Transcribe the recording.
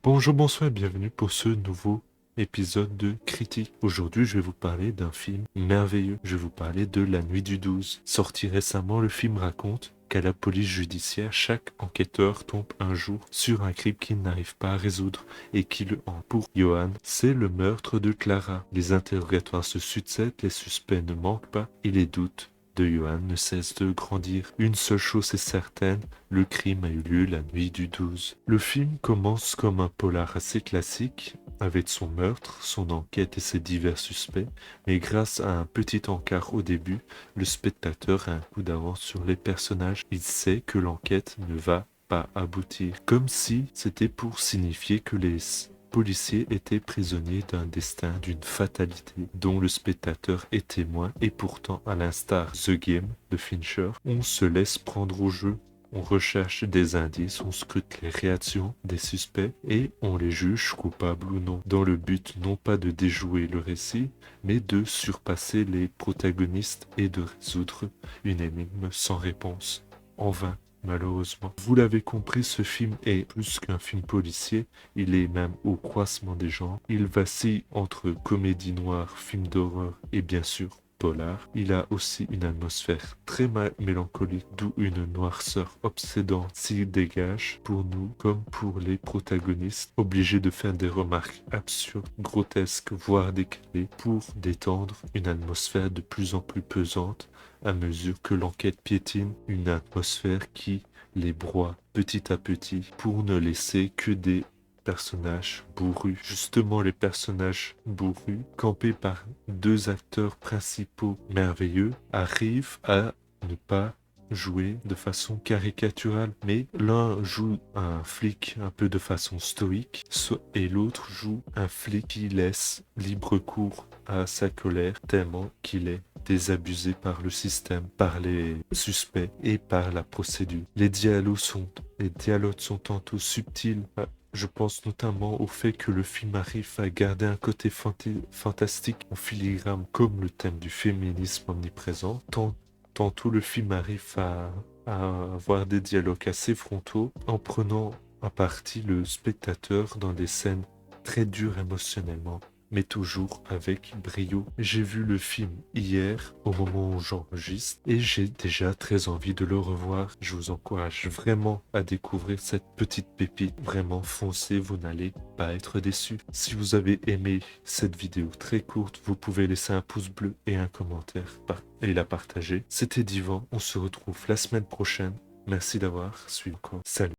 Bonjour, bonsoir et bienvenue pour ce nouveau épisode de Critique. Aujourd'hui, je vais vous parler d'un film merveilleux. Je vais vous parler de La Nuit du 12. Sorti récemment, le film raconte qu'à la police judiciaire, chaque enquêteur tombe un jour sur un crime qu'il n'arrive pas à résoudre et qui le hante. Pour Johan, c'est le meurtre de Clara. Les interrogatoires se succèdent, les suspects ne manquent pas et les doutes de Johan ne cesse de grandir. Une seule chose est certaine, le crime a eu lieu la nuit du 12. Le film commence comme un polar assez classique, avec son meurtre, son enquête et ses divers suspects, mais grâce à un petit encart au début, le spectateur a un coup d'avance sur les personnages. Il sait que l'enquête ne va pas aboutir, comme si c'était pour signifier que les policiers étaient prisonniers d'un destin, d'une fatalité dont le spectateur est témoin, et pourtant, à l'instar The Game de Fincher, on se laisse prendre au jeu. On recherche des indices, on scrute les réactions des suspects et on les juge coupables ou non, dans le but non pas de déjouer le récit, mais de surpasser les protagonistes et de résoudre une énigme sans réponse. En vain. Malheureusement. Vous l'avez compris, ce film est plus qu'un film policier, il est même au croisement des genres. Il vacille entre comédie noire, film d'horreur et bien sûr polar. Il a aussi une atmosphère très mélancolique, d'où une noirceur obsédante s'y dégage pour nous comme pour les protagonistes, obligés de faire des remarques absurdes, grotesques, voire décalées, pour détendre une atmosphère de plus en plus pesante à mesure que l'enquête piétine, une atmosphère qui les broie petit à petit pour ne laisser que des personnages bourrus. Justement, les personnages bourrus, campés par deux acteurs principaux merveilleux, arrivent à ne pas jouer de façon caricaturale, mais l'un joue un flic un peu de façon stoïque, et l'autre joue un flic qui laisse libre cours à sa colère tellement qu'il est désabusé par le système, par les suspects et par la procédure. Les dialogues sont tantôt subtils. Je pense notamment au fait que le film arrive à garder un côté fantastique en filigrane, comme le thème du féminisme omniprésent. Tantôt le film arrive à avoir des dialogues assez frontaux en prenant à partie le spectateur dans des scènes très dures émotionnellement, mais toujours avec brio. J'ai vu le film hier au moment où j'enregistre et j'ai déjà très envie de le revoir. Je vous encourage vraiment à découvrir cette petite pépite. Vraiment foncez, vous n'allez pas être déçus. Si vous avez aimé cette vidéo très courte, vous pouvez laisser un pouce bleu et un commentaire et la partager. C'était Divan, on se retrouve la semaine prochaine. Merci d'avoir suivi encore. Salut.